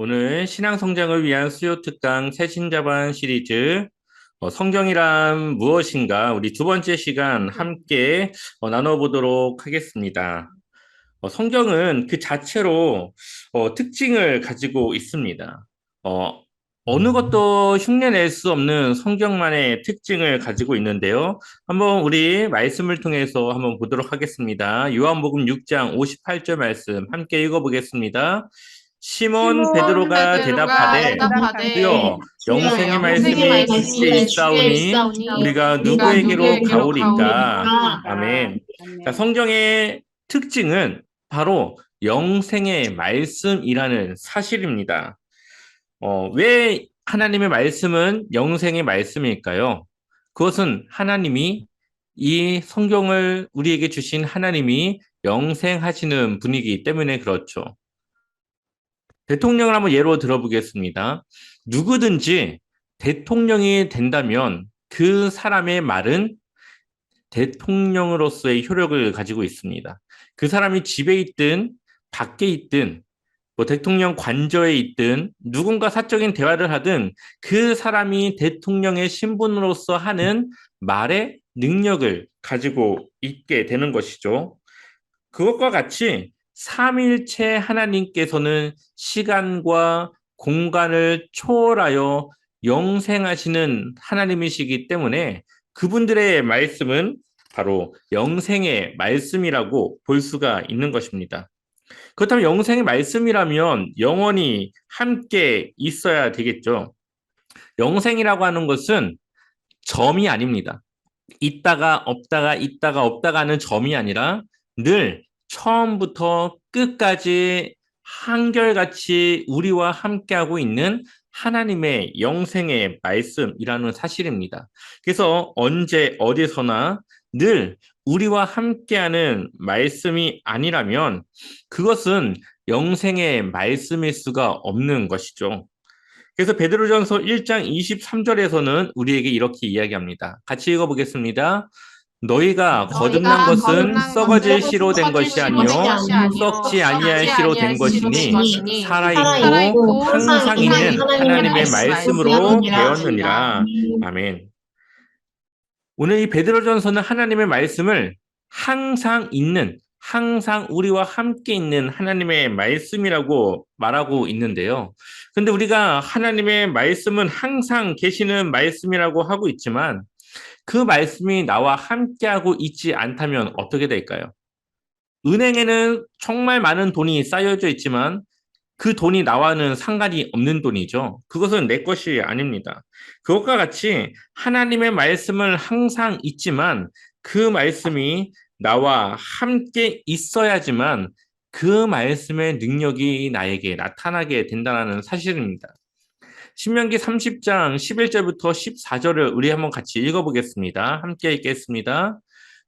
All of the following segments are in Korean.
오늘 신앙 성장을 위한 수요 특강 새신자반 시리즈 성경이란 무엇인가 우리 두 번째 시간 함께 나눠보도록 하겠습니다. 성경은 그 자체로 특징을 가지고 있습니다. 어, 어느 것도 흉내낼 수 없는 성경만의 특징을 가지고 있는데요. 한번 우리 말씀을 통해서 한번 보도록 하겠습니다. 요한복음 6장 58절 말씀 함께 읽어보겠습니다. 시몬 시몬 베드로가 베드로가 대답하되 대답하되 주여 영생의 영생의 말씀이 주께 말씀이 주께 있사오니 있사오니 우리가 우리가 누구에게로 누구에게로 가오리까? 가오리까? 아멘. 자, 성경의 특징은 바로 영생의 말씀이라는 사실입니다. 왜 하나님의 말씀은 영생의 말씀일까요? 그것은 하나님이 이 성경을 우리에게 주신 하나님이 영생하시는 분이기 때문에 그렇죠. 대통령을 한번 예로 들어보겠습니다. 누구든지 대통령이 된다면 그 사람의 말은 대통령으로서의 효력을 가지고 있습니다. 그 사람이 집에 있든 밖에 있든 뭐 대통령 관저에 있든 누군가 사적인 대화를 하든 그 사람이 대통령의 신분으로서 하는 말의 능력을 가지고 있게 되는 것이죠. 그것과 같이 삼일체 하나님께서는 시간과 공간을 초월하여 영생하시는 하나님이시기 때문에 그분들의 말씀은 바로 영생의 말씀이라고 볼 수가 있는 것입니다. 그렇다면 영생의 말씀이라면 영원히 함께 있어야 되겠죠. 영생이라고 하는 것은 점이 아닙니다. 있다가 없다가 하는 점이 아니라 늘 처음부터 끝까지 한결같이 우리와 함께하고 있는 하나님의 영생의 말씀이라는 사실입니다. 그래서 언제 어디서나 늘 우리와 함께하는 말씀이 아니라면 그것은 영생의 말씀일 수가 없는 것이죠. 그래서 베드로전서 1장 23절에서는 우리에게 이렇게 이야기합니다. 같이 읽어보겠습니다. 너희가 거듭난 너희가 것은 거듭난 썩어질 것은 씨로 된 썩어질 것이 씨로 된 아니요 것이 아니요 썩지 아니할 썩지 씨로 된 아니할 씨로 된 것이니 것이니 살아있고 살아있고 항상 항상 있는 있는 하나님의 하나님의 말씀으로 말씀으로 되었느니라. 되었느니라. 아멘. 오늘 이 베드로전서는 하나님의 말씀을 항상 있는, 항상 우리와 함께 있는 하나님의 말씀이라고 말하고 있는데요. 근데 우리가 하나님의 말씀은 항상 계시는 말씀이라고 하고 있지만 그 말씀이 나와 함께하고 있지 않다면 어떻게 될까요? 은행에는 정말 많은 돈이 쌓여져 있지만 그 돈이 나와는 상관이 없는 돈이죠. 그것은 내 것이 아닙니다. 그것과 같이 하나님의 말씀을 항상 있지만 그 말씀이 나와 함께 있어야지만 그 말씀의 능력이 나에게 나타나게 된다는 사실입니다. 신명기 30장 11절부터 14절을 우리 한번 같이 읽어보겠습니다. 함께 읽겠습니다.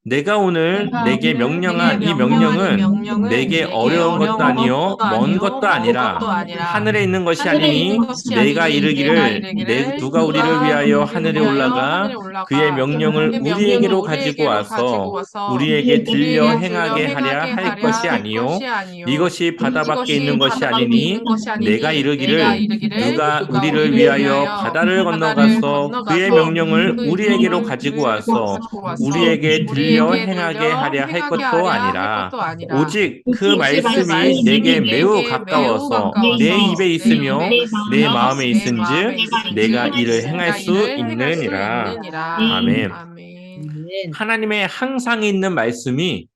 내가 오늘 내가 내게 오늘 내게 명령한 이 명령한 이 명령은 명령은 내게 내게 어려운 것도 어려운 아니요 것도 먼 아니요 것도 먼 아니라 것도 아니라 하늘에 있는 것이 하늘에 있는 아니니 것이 내가 아니니 내가 이르기를 이르기를 누가 우리를 누가 위하여 우리를 하늘에 위하여 올라가 하늘에 그의 올라가 명령을 그의 명령을 우리에게로 가지고 우리에게로 가지고 와서 와서 우리에게 들려 우리에게 들려 행하게 하랴 행하게 할 하랴 것이 할 것이 아니요 아니요 이것이 바다 밖에 있는 이것이 것이 바다 밖에 있는 아니니 것이 내가 아니니 내가 이르기를 이르기를 누가 누가 우리를 우리를 위하여 위하여 바다를 바다를 건너가서 그의 건너가서 명령을 그의 우리에게로 명령을 가지고 우리에게로 와서 가지고 와서 우리에게 들려 우리에게 행하게 들려 하랴 할 행하게 것도 하랴 할 아니라 것도 아니라 오직 그 오직 그 말씀이 내게 말씀이 매우 내게 매우 가까워서 내 가까워서 입에 내 입에 있으며 내 있으며 마음에 내 마음에 있은즉 내가 있은즉 이를 행할 내가 수 이를 행할 수 있느니라. 있느니라. 아멘. 아멘. 하나님의 항상 있는 말씀이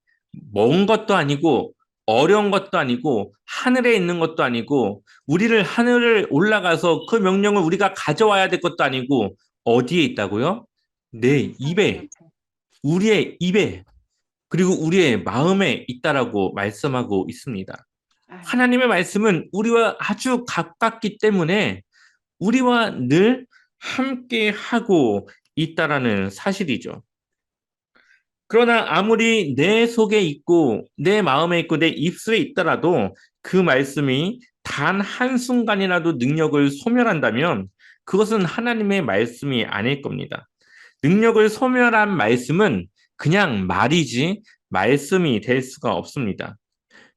먼 것도 아니고 어려운 것도 아니고 하늘에 있는 것도 아니고 우리를 하늘을 올라가서 그 명령을 우리가 가져와야 될 것도 아니고 어디에 있다고요? 내 입에, 우리의 입에, 그리고 우리의 마음에 있다라고 말씀하고 있습니다. 하나님의 말씀은 우리와 아주 가깝기 때문에 우리와 늘 함께 하고 있다라는 사실이죠. 그러나 아무리 내 속에 있고 내 마음에 있고 내 입술에 있더라도 그 말씀이 단 한순간이라도 능력을 소멸한다면 그것은 하나님의 말씀이 아닐 겁니다. 능력을 소멸한 말씀은 그냥 말이지 말씀이 될 수가 없습니다.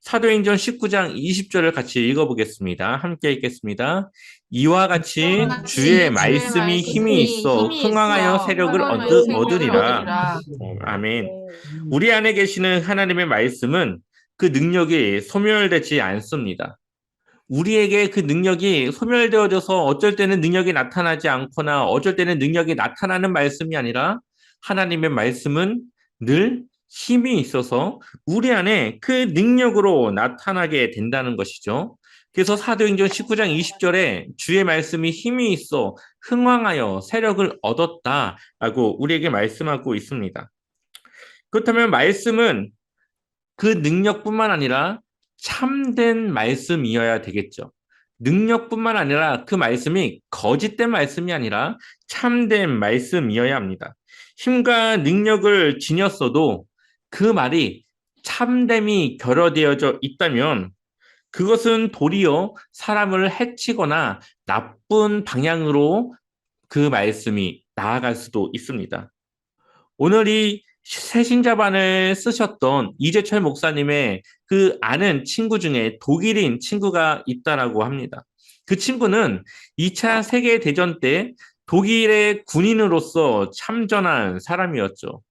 사도행전 19장 20절을 같이 읽어보겠습니다. 함께 읽겠습니다. 이와 같이 주의 같이 주의 말씀이 힘이 말씀이 있어 힘이 흥왕하여 있어 세력을 흥하여 세력을 얻으리라. 얻으리라. 아멘. 우리 안에 계시는 하나님의 말씀은 그 능력이 소멸되지 않습니다. 우리에게 그 능력이 소멸되어져서 어쩔 때는 능력이 나타나지 않거나 어쩔 때는 능력이 나타나는 말씀이 아니라 하나님의 말씀은 늘 힘이 있어서 우리 안에 그 능력으로 나타나게 된다는 것이죠. 그래서 사도행전 19장 20절에 주의 말씀이 힘이 있어 흥왕하여 세력을 얻었다라고 우리에게 말씀하고 있습니다. 그렇다면 말씀은 그 능력뿐만 아니라 참된 말씀이어야 되겠죠. 능력뿐만 아니라 그 말씀이 거짓된 말씀이 아니라 참된 말씀이어야 합니다. 힘과 능력을 지녔어도 그 말이 참됨이 결여되어져 있다면 그것은 도리어 사람을 해치거나 나쁜 방향으로 그 말씀이 나아갈 수도 있습니다. 오늘 이 새신자반을 쓰셨던 이재철 목사님의 그 아는 친구 중에 독일인 친구가 있다라고 합니다. 그 친구는 2차 세계대전 때 독일의 군인으로서 참전한 사람이었죠.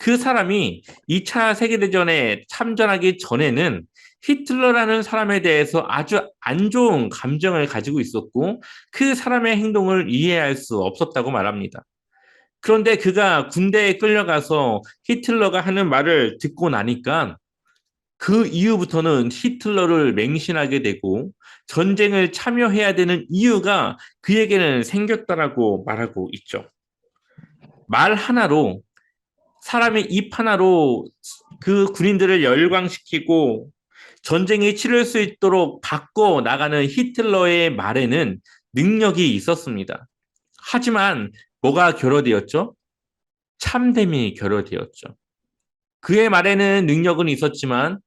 그 사람이 2차 세계대전에 참전하기 전에는 히틀러라는 사람에 대해서 아주 안 좋은 감정을 가지고 있었고 그 사람의 행동을 이해할 수 없었다고 말합니다. 그런데 그가 군대에 끌려가서 히틀러가 하는 말을 듣고 나니까 그 이후부터는 히틀러를 맹신하게 되고 전쟁을 참여해야 되는 이유가 그에게는 생겼다라고 말하고 있죠. 말 하나로 사람의 입 하나로 그 군인들을 열광시키고 전쟁이 치를 수 있도록 바꿔 나가는 히틀러의 말에는 능력이 있었습니다. 하지만 뭐가 결여되었죠? 참됨이 결여되었죠. 그의 말에는 능력은 있었지만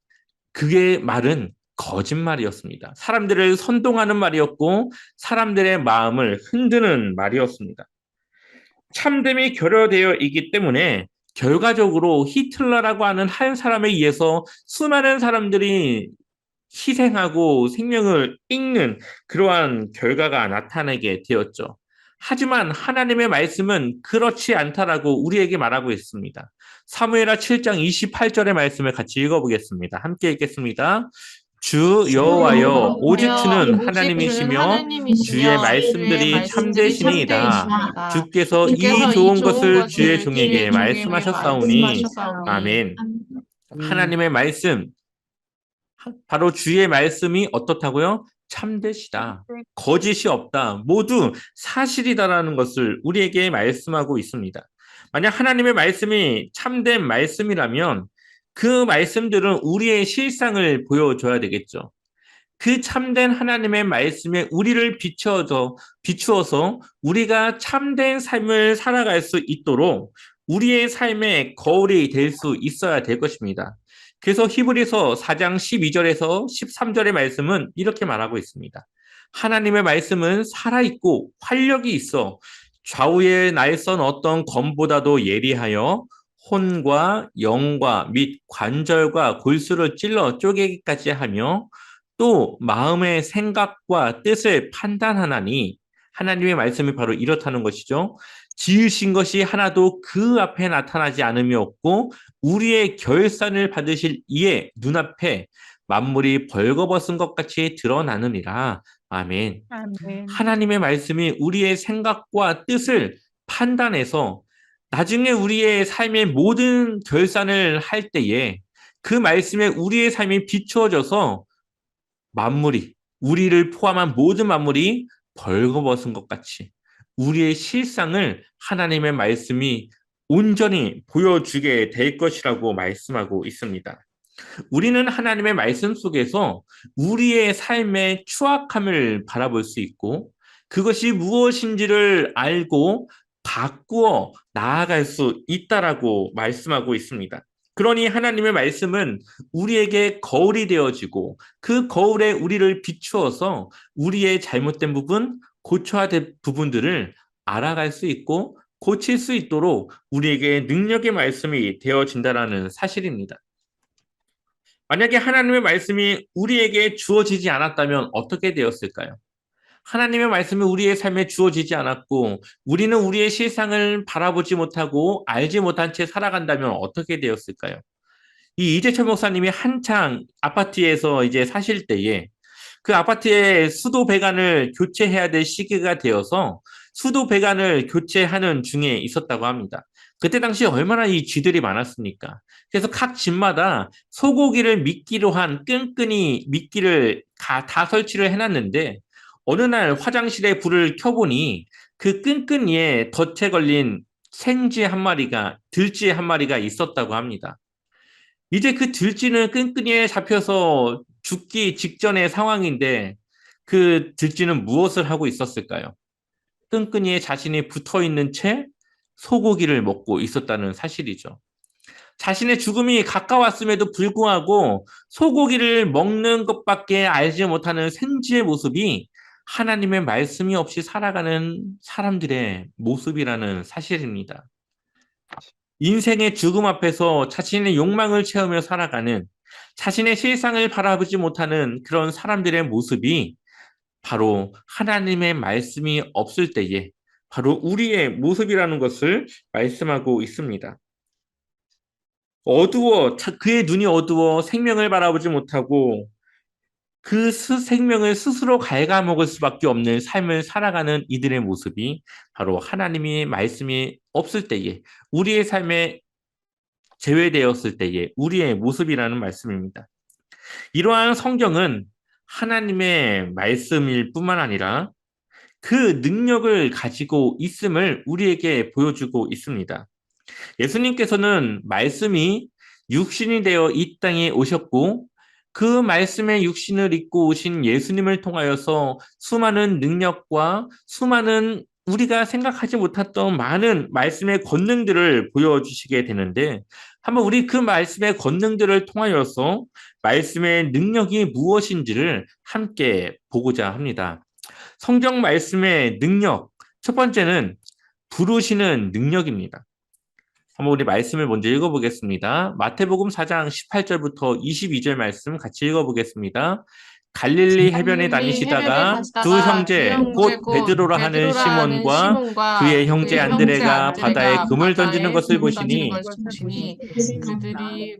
그의 말은 거짓말이었습니다. 사람들을 선동하는 말이었고 사람들의 마음을 흔드는 말이었습니다. 참됨이 결여되어 있기 때문에 결과적으로 히틀러라고 하는 한 사람에 의해서 수많은 사람들이 희생하고 생명을 잃는 그러한 결과가 나타나게 되었죠. 하지만 하나님의 말씀은 그렇지 않다라고 우리에게 말하고 있습니다. 사무엘하 7장 28절의 말씀을 같이 읽어보겠습니다. 함께 읽겠습니다. 주 주 여호와여 오직 여호와여 주는 오직 주는 하나님이시며 주의 하느님이시며 주의 말씀들이 말씀들이 참되시니이다. 참되이시니이다. 주께서 이 주께서 이 좋은 좋은 것을 주의 것을 주의 종에게 종에게 말씀하셨사오니 말씀하셨사오니 아멘. 하나님의 말씀 바로 주의 말씀이 어떻다고요? 참되시다. 거짓이 없다. 모두 사실이다라는 것을 우리에게 말씀하고 있습니다. 만약 하나님의 말씀이 참된 말씀이라면 그 말씀들은 우리의 실상을 보여줘야 되겠죠. 그 참된 하나님의 말씀에 우리를 비추어서 우리가 참된 삶을 살아갈 수 있도록 우리의 삶의 거울이 될 수 있어야 될 것입니다. 그래서 히브리서 4장 12절에서 13절의 말씀은 이렇게 말하고 있습니다. 하나님의 말씀은 살아있고 활력이 있어 좌우에 날선 어떤 검보다도 예리하여 혼과 영과 및 관절과 골수를 찔러 쪼개기까지 하며 또 마음의 생각과 뜻을 판단하나니 하나님의 말씀이 바로 이렇다는 것이죠. 지으신 것이 하나도 그 앞에 나타나지 않음이 없고 우리의 결산을 받으실 이의 눈앞에 만물이 벌거벗은 것 같이 드러나느니라. 아멘. 아멘. 하나님의 말씀이 우리의 생각과 뜻을 판단해서 나중에 우리의 삶의 모든 결산을 할 때에 그 말씀에 우리의 삶이 비추어져서 만물이 우리를 포함한 모든 만물이 벌거벗은 것 같이 우리의 실상을 하나님의 말씀이 온전히 보여주게 될 것이라고 말씀하고 있습니다. 우리는 하나님의 말씀 속에서 우리의 삶의 추악함을 바라볼 수 있고 그것이 무엇인지를 알고 바꾸어 나아갈 수 있다라고 말씀하고 있습니다. 그러니 하나님의 말씀은 우리에게 거울이 되어지고 그 거울에 우리를 비추어서 우리의 잘못된 부분, 고쳐야 될 부분들을 알아갈 수 있고 고칠 수 있도록 우리에게 능력의 말씀이 되어진다라는 사실입니다. 만약에 하나님의 말씀이 우리에게 주어지지 않았다면 어떻게 되었을까요? 하나님의 말씀이 우리의 삶에 주어지지 않았고 우리는 우리의 실상을 바라보지 못하고 알지 못한 채 살아간다면 어떻게 되었을까요? 이 이재철 목사님이 한창 아파트에서 이제 사실 때에 그 아파트의 수도 배관을 교체해야 될 시기가 되어서 수도 배관을 교체하는 중에 있었다고 합니다. 그때 당시 얼마나 이 쥐들이 많았습니까? 그래서 각 집마다 소고기를 미끼로 한 끈끈이 미끼를 다 설치를 해놨는데 어느 날 화장실에 불을 켜보니 그 끈끈이에 덫에 걸린 생쥐 한 마리가 들쥐 한 마리가 있었다고 합니다. 이제 그 들쥐는 끈끈이에 잡혀서 죽기 직전의 상황인데 그 들쥐는 무엇을 하고 있었을까요? 끈끈이에 자신이 붙어 있는 채 소고기를 먹고 있었다는 사실이죠. 자신의 죽음이 가까웠음에도 불구하고 소고기를 먹는 것밖에 알지 못하는 생쥐의 모습이 하나님의 말씀이 없이 살아가는 사람들의 모습이라는 사실입니다. 인생의 죽음 앞에서 자신의 욕망을 채우며 살아가는 자신의 실상을 바라보지 못하는 그런 사람들의 모습이 바로 하나님의 말씀이 없을 때에 바로 우리의 모습이라는 것을 말씀하고 있습니다. 그의 눈이 어두워 생명을 바라보지 못하고 그 생명을 스스로 갉아먹을 수밖에 없는 삶을 살아가는 이들의 모습이 바로 하나님의 말씀이 없을 때에 우리의 삶에 제외되었을 때의 우리의 모습이라는 말씀입니다. 이러한 성경은 하나님의 말씀일 뿐만 아니라 그 능력을 가지고 있음을 우리에게 보여주고 있습니다. 예수님께서는 말씀이 육신이 되어 이 땅에 오셨고 그 말씀의 육신을 입고 오신 예수님을 통하여서 수많은 능력과 수많은 우리가 생각하지 못했던 많은 말씀의 권능들을 보여주시게 되는데 한번 우리 그 말씀의 권능들을 통하여서 말씀의 능력이 무엇인지를 함께 보고자 합니다. 성경 말씀의 능력, 첫 번째는 부르시는 능력입니다. 한번 우리 말씀을 먼저 읽어보겠습니다. 마태복음 4장 18절부터 22절 말씀 같이 읽어보겠습니다. 갈릴리 해변에 다니시다가 두 형제 곧 베드로라 하는 시몬과 그의 형제 안드레가 바다에 금을 던지는 것을 보시니 그들이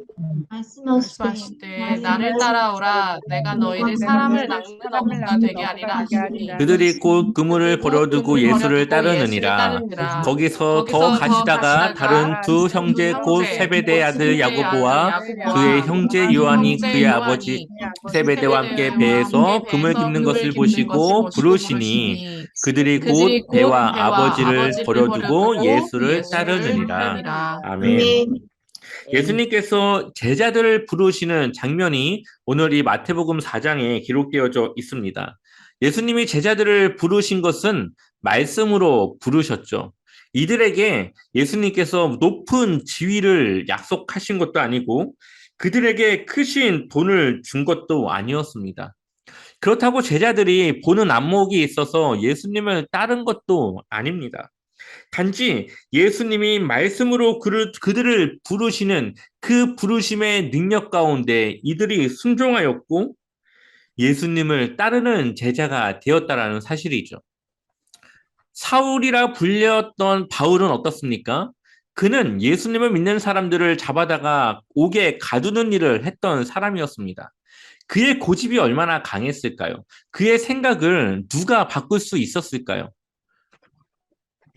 말씀하시되 나를 따라오라 내가 너희를 사람을 낚는 어부가 되게 하리라 하시니 그들이 곧 그물을 버려두고 예수를 따르느니라. 거기서 더 가시다가 다른 두 형제 곧 세베대 아들 야고보와 그의 형제 요한이 그의 아버지 세베대와 함께 배에서 금을 깁는 것을 보시고 부르시니 그들이 곧 배와 아버지를 버려두고 예수를 따르느니라. 아멘. 예수님께서 제자들을 부르시는 장면이 오늘 이 마태복음 4장에 기록되어져 있습니다. 예수님이 제자들을 부르신 것은 말씀으로 부르셨죠. 이들에게 예수님께서 높은 지위를 약속하신 것도 아니고 그들에게 크신 돈을 준 것도 아니었습니다. 그렇다고 제자들이 보는 안목이 있어서 예수님을 따른 것도 아닙니다. 단지 예수님이 말씀으로 그들을 부르시는 그 부르심의 능력 가운데 이들이 순종하였고 예수님을 따르는 제자가 되었다라는 사실이죠. 사울이라 불렸던 바울은 어떻습니까? 그는 예수님을 믿는 사람들을 잡아다가 옥에 가두는 일을 했던 사람이었습니다. 그의 고집이 얼마나 강했을까요? 그의 생각을 누가 바꿀 수 있었을까요?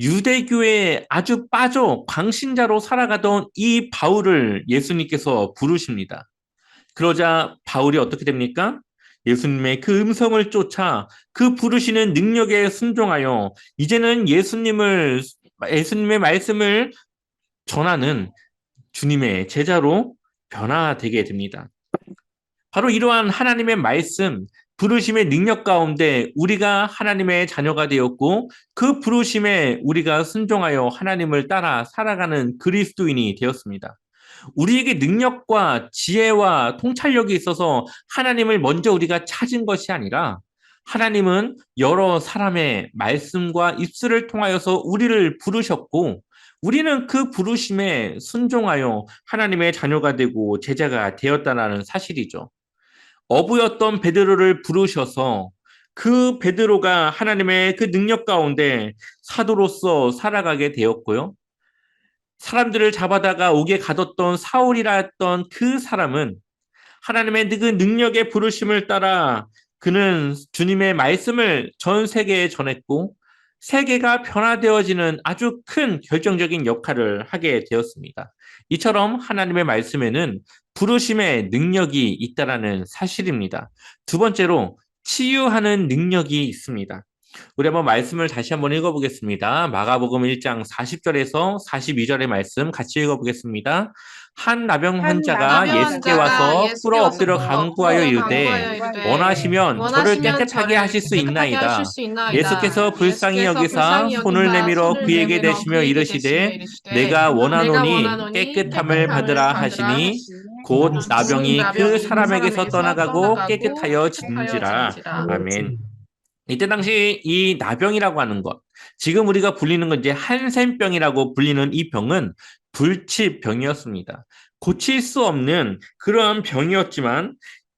유대교에 아주 빠져 광신자로 살아가던 이 바울을 예수님께서 부르십니다. 그러자 바울이 어떻게 됩니까? 예수님의 그 음성을 쫓아 그 부르시는 능력에 순종하여 이제는 예수님의 말씀을 전하는 주님의 제자로 변화되게 됩니다. 바로 이러한 하나님의 말씀, 부르심의 능력 가운데 우리가 하나님의 자녀가 되었고 그 부르심에 우리가 순종하여 하나님을 따라 살아가는 그리스도인이 되었습니다. 우리에게 능력과 지혜와 통찰력이 있어서 하나님을 먼저 우리가 찾은 것이 아니라 하나님은 여러 사람의 말씀과 입술을 통하여서 우리를 부르셨고 우리는 그 부르심에 순종하여 하나님의 자녀가 되고 제자가 되었다는 사실이죠. 어부였던 베드로를 부르셔서 그 베드로가 하나님의 그 능력 가운데 사도로서 살아가게 되었고요. 사람들을 잡아다가 옥에 가뒀던 사울이라 했던 그 사람은 하나님의 그 능력의 부르심을 따라 그는 주님의 말씀을 전 세계에 전했고 세계가 변화되어지는 아주 큰 결정적인 역할을 하게 되었습니다. 이처럼 하나님의 말씀에는 부르심의 능력이 있다라는 사실입니다. 두 번째로 치유하는 능력이 있습니다. 우리 한번 말씀을 다시 한번 읽어보겠습니다. 마가복음 1장 40절에서 42절의 말씀 같이 읽어보겠습니다. 한 나병 환자가 나병 예수께 환자가 와서 예수께 꿇어 와서 엎드려 간구하여 꿇어 이르되 간구하여 이르되 원하시면 저를 원하시면 깨끗하게 저를 하실 수 깨끗하게 하실 있나이다. 수 있나이다. 예수께서 불쌍히 예수께서 여기사 불쌍히 손을 여기사 내밀어 손을 그에게 내밀어 대시며 그에게 대시며 이르시되 이르시되 내가 내가 원하노니 원하노니 깨끗함을 받으라 깨끗함을 받으라 하시니 하시니 곧 곧 나병이 그 나병이 그 사람에게서 사람에게서 떠나가고 떠나가고 깨끗하여 깨끗하여 진지라. 진지라. 아멘. 이때 당시 이 나병이라고 하는 것, 지금 우리가 불리는 건 이제 한센병이라고 불리는 이 병은 불치병이었습니다. 고칠 수 없는 그러한 병이었지만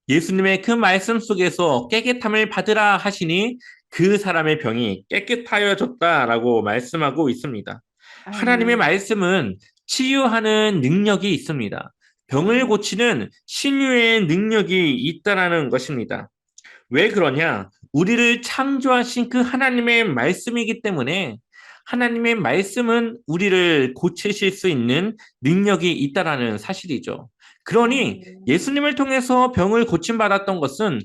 예수님의 그 말씀 속에서 깨끗함을 받으라 하시니 그 사람의 병이 깨끗하여졌다라고 말씀하고 있습니다. 하나님의 말씀은 치유하는 능력이 있습니다. 병을 고치는 신유의 능력이 있다라는 것입니다. 왜 그러냐? 우리를 창조하신 그 하나님의 말씀이기 때문에 하나님의 말씀은 우리를 고치실 수 있는 능력이 있다라는 사실이죠. 그러니 예수님을 통해서 병을 고침받았던 것은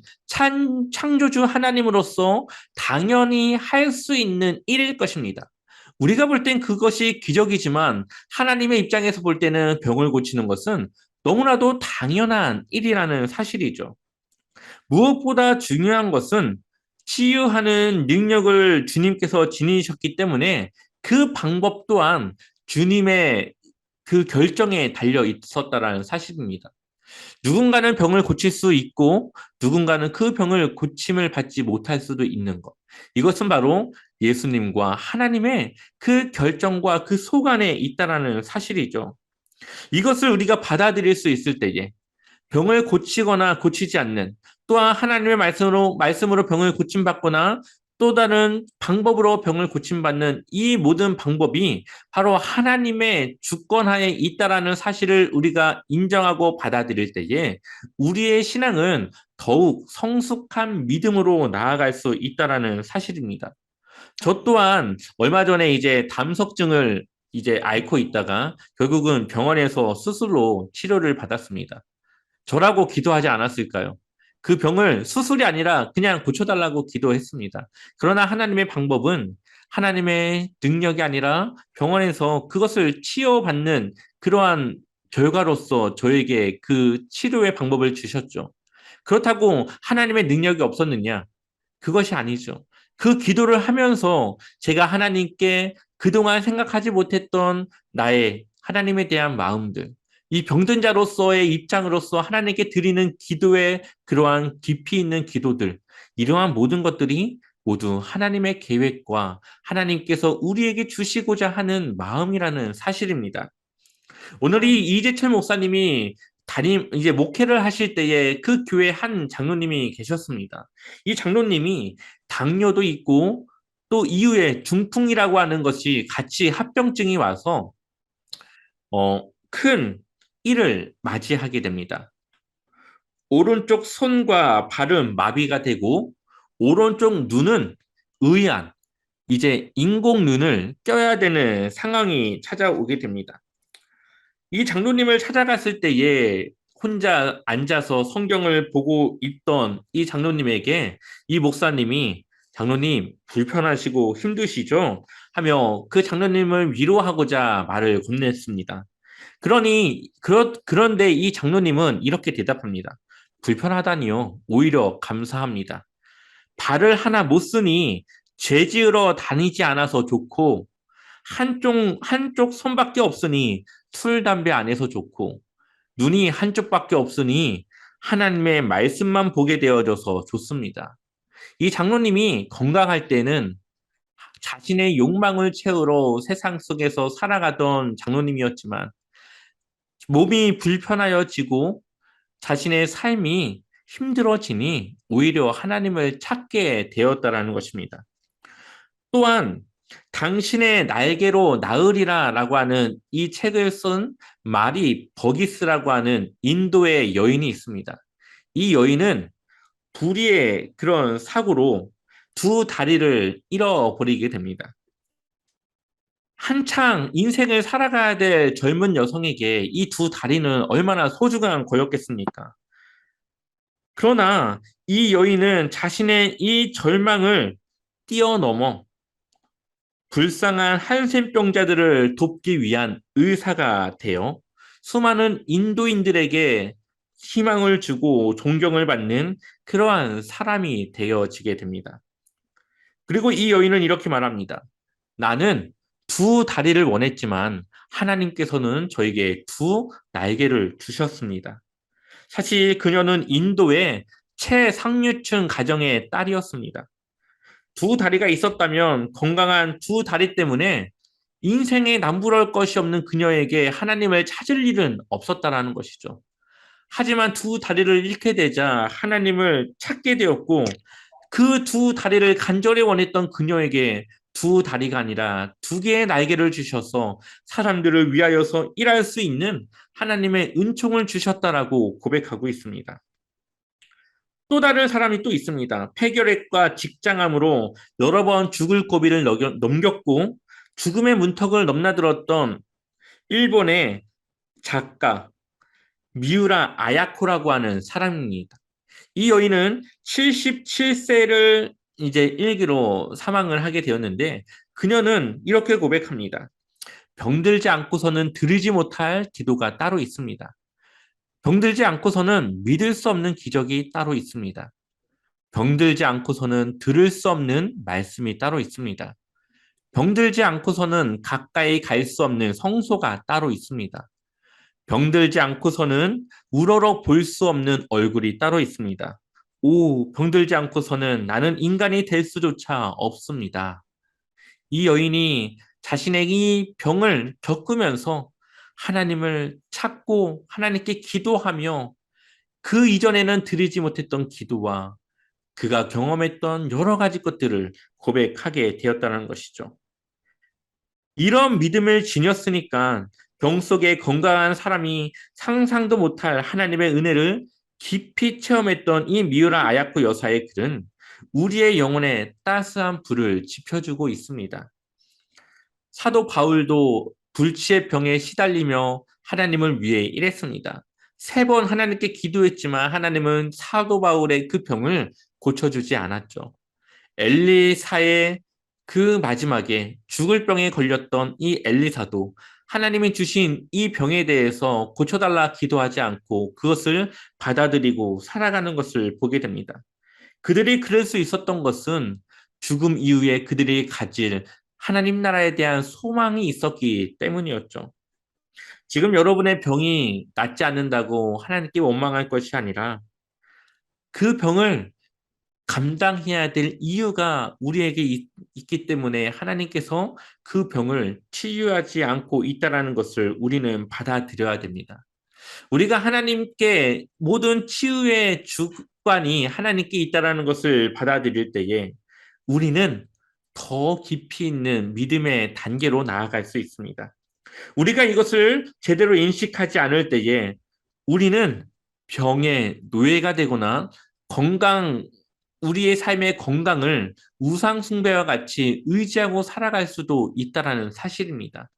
창조주 하나님으로서 당연히 할 수 있는 일일 것입니다. 우리가 볼 땐 그것이 기적이지만 하나님의 입장에서 볼 때는 병을 고치는 것은 너무나도 당연한 일이라는 사실이죠. 무엇보다 중요한 것은 치유하는 능력을 주님께서 지니셨기 때문에 그 방법 또한 주님의 그 결정에 달려 있었다라는 사실입니다. 누군가는 병을 고칠 수 있고 누군가는 그 병을 고침을 받지 못할 수도 있는 것. 이것은 바로 예수님과 하나님의 그 결정과 그 속안에 있다라는 사실이죠. 이것을 우리가 받아들일 수 있을 때에 병을 고치거나 고치지 않는 또한 하나님의 말씀으로 병을 고침받거나 또 다른 방법으로 병을 고침받는 이 모든 방법이 바로 하나님의 주권하에 있다라는 사실을 우리가 인정하고 받아들일 때에 우리의 신앙은 더욱 성숙한 믿음으로 나아갈 수 있다라는 사실입니다. 저 또한 얼마 전에 이제 담석증을 이제 앓고 있다가 결국은 병원에서 스스로 치료를 받았습니다. 저라고 기도하지 않았을까요? 그 병을 수술이 아니라 그냥 고쳐달라고 기도했습니다. 그러나 하나님의 방법은 하나님의 능력이 아니라 병원에서 그것을 치유받는 그러한 결과로서 저에게 그 치료의 방법을 주셨죠. 그렇다고 하나님의 능력이 없었느냐? 그것이 아니죠. 그 기도를 하면서 제가 하나님께 그동안 생각하지 못했던 나의 하나님에 대한 마음들, 이 병든 자로서의 입장으로서 하나님께 드리는 기도의 그러한 깊이 있는 기도들, 이러한 모든 것들이 모두 하나님의 계획과 하나님께서 우리에게 주시고자 하는 마음이라는 사실입니다. 오늘 이 이재철 목사님이 이제 목회를 하실 때에 그 교회 한 장로님이 계셨습니다. 이 장로님이 당뇨도 있고 또 이후에 중풍이라고 하는 것이 같이 합병증이 와서 큰 일을 맞이하게 됩니다. 오른쪽 손과 발은 마비가 되고 오른쪽 눈은 의안, 이제 인공 눈을 껴야 되는 상황이 찾아오게 됩니다. 이 장로님을 찾아갔을 때에 혼자 앉아서 성경을 보고 있던 이 장로님에게 이 목사님이 장로님 불편하시고 힘드시죠? 하며 그 장로님을 위로하고자 말을 건넸습니다. 그런데 이 장로님은 이렇게 대답합니다. 불편하다니요. 오히려 감사합니다. 발을 하나 못 쓰니 죄 지으러 다니지 않아서 좋고 한쪽 손밖에 없으니 술, 담배 안 해서 좋고 눈이 한쪽밖에 없으니 하나님의 말씀만 보게 되어져서 좋습니다. 이 장로님이 건강할 때는 자신의 욕망을 채우러 세상 속에서 살아가던 장로님이었지만 몸이 불편하여지고 자신의 삶이 힘들어지니 오히려 하나님을 찾게 되었다라는 것입니다. 또한 당신의 날개로 나으리라 라고 하는 이 책을 쓴 마리 버기스라고 하는 인도의 여인이 있습니다. 이 여인은 불의의 그런 사고로 두 다리를 잃어버리게 됩니다. 한창 인생을 살아가야 될 젊은 여성에게 이 두 다리는 얼마나 소중한 거였겠습니까? 그러나 이 여인은 자신의 이 절망을 뛰어넘어 불쌍한 한센병자들을 돕기 위한 의사가 되어 수많은 인도인들에게 희망을 주고 존경을 받는 그러한 사람이 되어지게 됩니다. 그리고 이 여인은 이렇게 말합니다. 나는 두 다리를 원했지만 하나님께서는 저에게 두 날개를 주셨습니다. 사실 그녀는 인도의 최상류층 가정의 딸이었습니다. 두 다리가 있었다면 건강한 두 다리 때문에 인생에 남부러울 것이 없는 그녀에게 하나님을 찾을 일은 없었다라는 것이죠. 하지만 두 다리를 잃게 되자 하나님을 찾게 되었고 그 두 다리를 간절히 원했던 그녀에게 두 다리가 아니라 두 개의 날개를 주셔서 사람들을 위하여서 일할 수 있는 하나님의 은총을 주셨다라고 고백하고 있습니다. 또 다른 사람이 또 있습니다. 폐결핵과 직장암으로 여러 번 죽을 고비를 넘겼고 죽음의 문턱을 넘나들었던 일본의 작가 미우라 아야코라고 하는 사람입니다. 이 여인은 77세를 이제 일기로 사망을 하게 되었는데 그녀는 이렇게 고백합니다. 병들지 않고서는 드리지 못할 기도가 따로 있습니다. 병들지 않고서는 믿을 수 없는 기적이 따로 있습니다. 병들지 않고서는 들을 수 없는 말씀이 따로 있습니다. 병들지 않고서는 가까이 갈 수 없는 성소가 따로 있습니다. 병들지 않고서는 우러러 볼 수 없는 얼굴이 따로 있습니다. 병들지 않고서는 나는 인간이 될 수조차 없습니다. 이 여인이 자신의 이 병을 겪으면서 하나님을 찾고 하나님께 기도하며 그 이전에는 드리지 못했던 기도와 그가 경험했던 여러 가지 것들을 고백하게 되었다는 것이죠. 이런 믿음을 지녔으니까 병 속에 건강한 사람이 상상도 못할 하나님의 은혜를 깊이 체험했던 이 미우라 아야코 여사의 글은 우리의 영혼에 따스한 불을 지펴주고 있습니다. 사도 바울도 불치의 병에 시달리며 하나님을 위해 일했습니다. 3번 하나님께 기도했지만 하나님은 사도 바울의 그 병을 고쳐주지 않았죠. 엘리사의 그 마지막에 죽을 병에 걸렸던 이 엘리사도 하나님이 주신 이 병에 대해서 고쳐달라 기도하지 않고 그것을 받아들이고 살아가는 것을 보게 됩니다. 그들이 그럴 수 있었던 것은 죽음 이후에 그들이 가질 하나님 나라에 대한 소망이 있었기 때문이었죠. 지금 여러분의 병이 낫지 않는다고 하나님께 원망할 것이 아니라 그 병을 감당해야 될 이유가 우리에게 있기 때문에 하나님께서 그 병을 치유하지 않고 있다는 것을 우리는 받아들여야 됩니다. 우리가 하나님께 모든 치유의 주관이 하나님께 있다는 것을 받아들일 때에 우리는 더 깊이 있는 믿음의 단계로 나아갈 수 있습니다. 우리가 이것을 제대로 인식하지 않을 때에 우리는 병의 노예가 되거나 우리의 삶의 건강을 우상숭배와 같이 의지하고 살아갈 수도 있다는 사실입니다.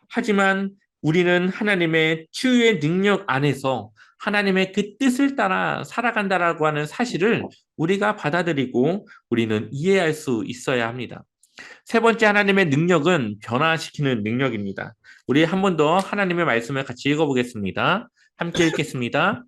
하지만 우리는 하나님의 치유의 능력 안에서 하나님의 그 뜻을 따라 살아간다라고 하는 사실을 우리가 받아들이고 우리는 이해할 수 있어야 합니다. 세 번째 하나님의 능력은 변화시키는 능력입니다. 우리 한 번 더 하나님의 말씀을 같이 읽어보겠습니다. 함께 읽겠습니다.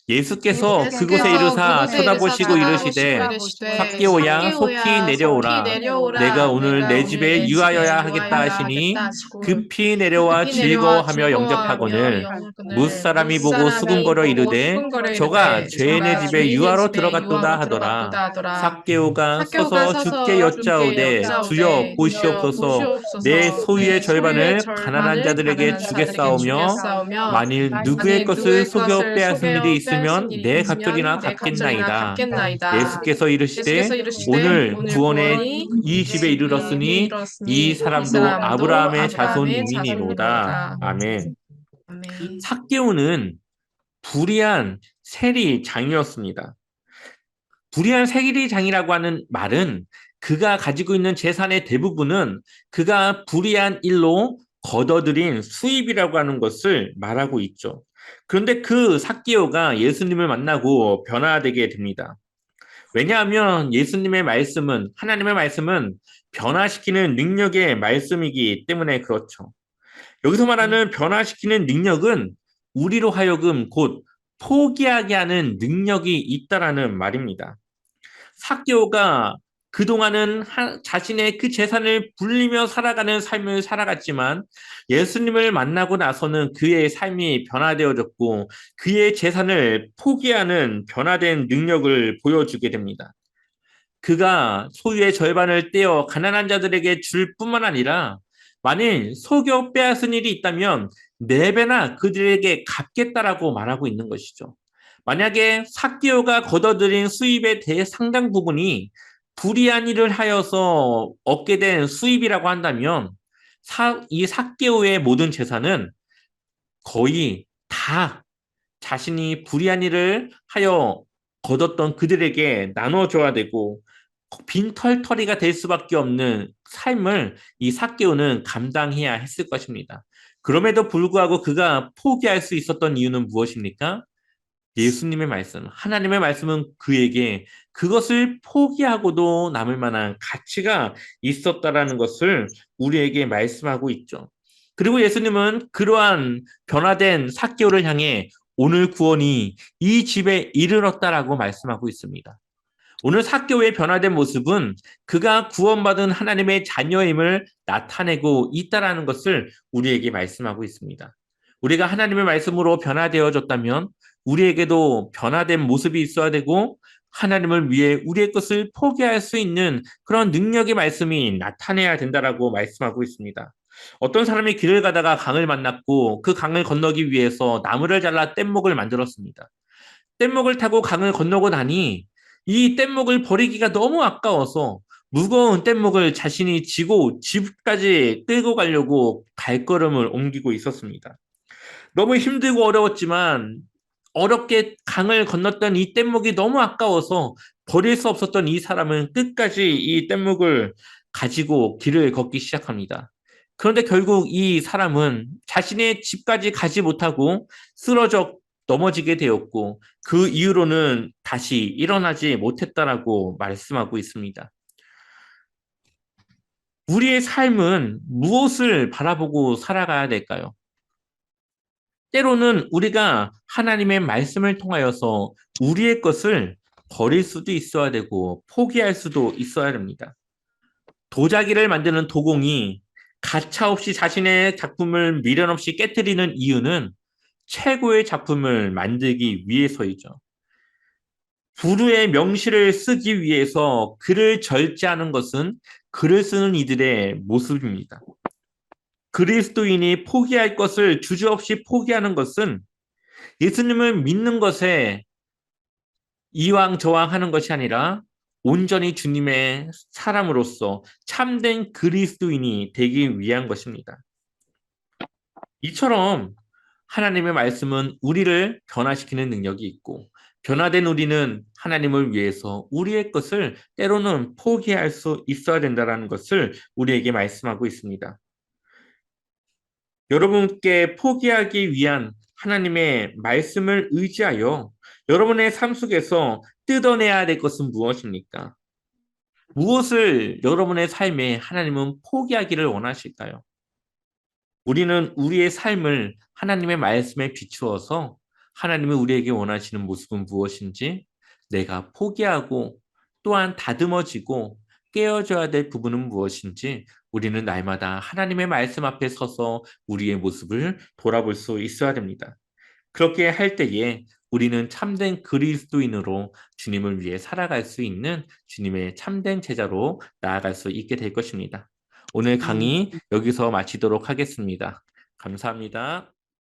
예수께서 그곳에 예수께서 이르사 그곳에 이르사 쳐다보시고 쳐다보시고 이르시되 이르시되 삭개오야 속히 삭개오야 속히 내려오라. 내가 내려오라. 오늘 내가 내 오늘 집에 내 집에 유하여야 하겠다 유하여야 하시니 하겠다 하시고 급히 내려와 급히 내려와 즐거워하며 즐거워하며 영접하거늘 영혼을 무사람이 보고 무사람이 수군거려 보고 이르되 수군거려 저가 이르되 죄인의 저가 집에 죄인의 유하로 집에 들어갔도다 유하로 하더라. 들어갔도다 하더라. 삭개오가 학교가 서서 주께 서서 주께 여짜오되 주여 여짜오되 주여 보시옵소서 내 보시옵소서 소유의 내 소유의 절반을 가난한 절반을 자들에게 가난한 자들에게 주겠사오며 주겠사오며 만일 누구의 만일 것을 누구의 속여 것을 빼앗은 일이 속여 빼앗은 있으면 일이 내 있으면 갑절이나 내 갑절이나 갚겠나이다. 갚겠나이다. 예수께서 예수께서 이르시되 이르시되 오늘 오늘 구원의 구원이 이 집에 집에 이르렀으니 이 이르렀으니 이 사람도 사람도 아브라함의 아브라함의 자손임이니로다. 자손이니로다. 아멘. 아멘. 삭개오는 불의한 세리장이었습니다. 불의한 세리장이라고 하는 말은 그가 가지고 있는 재산의 대부분은 그가 불의한 일로 거둬들인 수입이라고 하는 것을 말하고 있죠. 그런데 그 삭개오가 예수님을 만나고 변화되게 됩니다. 왜냐하면 예수님의 말씀은, 하나님의 말씀은 변화시키는 능력의 말씀이기 때문에 그렇죠. 여기서 말하는 변화시키는 능력은 우리로 하여금 곧 포기하게 하는 능력이 있다라는 말입니다. 삭개오가 그동안은 자신의 그 재산을 불리며 살아가는 삶을 살아갔지만 예수님을 만나고 나서는 그의 삶이 변화되어졌고 그의 재산을 포기하는 변화된 능력을 보여주게 됩니다. 그가 소유의 절반을 떼어 가난한 자들에게 줄 뿐만 아니라 만일 속여 빼앗은 일이 있다면 네 배나 그들에게 갚겠다라고 말하고 있는 것이죠. 만약에 삭개오가 거둬들인 수입의 대상당 부분이 불의한 일을 하여서 얻게 된 수입이라고 한다면 이 삭개오의 모든 재산은 거의 다 자신이 불의한 일을 하여 거뒀던 그들에게 나눠줘야 되고 빈털터리가 될 수밖에 없는 삶을 이 삭개오는 감당해야 했을 것입니다. 그럼에도 불구하고 그가 포기할 수 있었던 이유는 무엇입니까? 예수님의 말씀, 하나님의 말씀은 그에게 그것을 포기하고도 남을 만한 가치가 있었다라는 것을 우리에게 말씀하고 있죠. 그리고 예수님은 그러한 변화된 삭개오를 향해 오늘 구원이 이 집에 이르렀다라고 말씀하고 있습니다. 오늘 삭개오의 변화된 모습은 그가 구원받은 하나님의 자녀임을 나타내고 있다라는 것을 우리에게 말씀하고 있습니다. 우리가 하나님의 말씀으로 변화되어졌다면 우리에게도 변화된 모습이 있어야 되고 하나님을 위해 우리의 것을 포기할 수 있는 그런 능력의 말씀이 나타내야 된다라고 말씀하고 있습니다. 어떤 사람이 길을 가다가 강을 만났고 그 강을 건너기 위해서 나무를 잘라 뗏목을 만들었습니다. 뗏목을 타고 강을 건너고 나니 이 뗏목을 버리기가 너무 아까워서 무거운 뗏목을 자신이 지고 집까지 끌고 가려고 발걸음을 옮기고 있었습니다. 너무 힘들고 어려웠지만 어렵게 강을 건넜던 이 뗏목이 너무 아까워서 버릴 수 없었던 이 사람은 끝까지 이 뗏목을 가지고 길을 걷기 시작합니다. 그런데 결국 이 사람은 자신의 집까지 가지 못하고 쓰러져 넘어지게 되었고 그 이후로는 다시 일어나지 못했다라고 말씀하고 있습니다. 우리의 삶은 무엇을 바라보고 살아가야 될까요? 때로는 우리가 하나님의 말씀을 통하여서 우리의 것을 버릴 수도 있어야 되고 포기할 수도 있어야 됩니다. 도자기를 만드는 도공이 가차없이 자신의 작품을 미련 없이 깨뜨리는 이유는 최고의 작품을 만들기 위해서이죠. 부르의 명시를 쓰기 위해서 글을 절제하는 것은 글을 쓰는 이들의 모습입니다. 그리스도인이 포기할 것을 주저없이 포기하는 것은 예수님을 믿는 것에 이왕저왕하는 것이 아니라 온전히 주님의 사람으로서 참된 그리스도인이 되기 위한 것입니다. 이처럼 하나님의 말씀은 우리를 변화시키는 능력이 있고 변화된 우리는 하나님을 위해서 우리의 것을 때로는 포기할 수 있어야 된다는 것을 우리에게 말씀하고 있습니다. 여러분께 포기하기 위한 하나님의 말씀을 의지하여 여러분의 삶 속에서 뜯어내야 될 것은 무엇입니까? 무엇을 여러분의 삶에 하나님은 포기하기를 원하실까요? 우리는 우리의 삶을 하나님의 말씀에 비추어서 하나님이 우리에게 원하시는 모습은 무엇인지, 내가 포기하고 또한 다듬어지고 깨어져야 될 부분은 무엇인지 우리는 날마다 하나님의 말씀 앞에 서서 우리의 모습을 돌아볼 수 있어야 됩니다. 그렇게 할 때에 우리는 참된 그리스도인으로 주님을 위해 살아갈 수 있는 주님의 참된 제자로 나아갈 수 있게 될 것입니다. 오늘 강의 여기서 마치도록 하겠습니다. 감사합니다.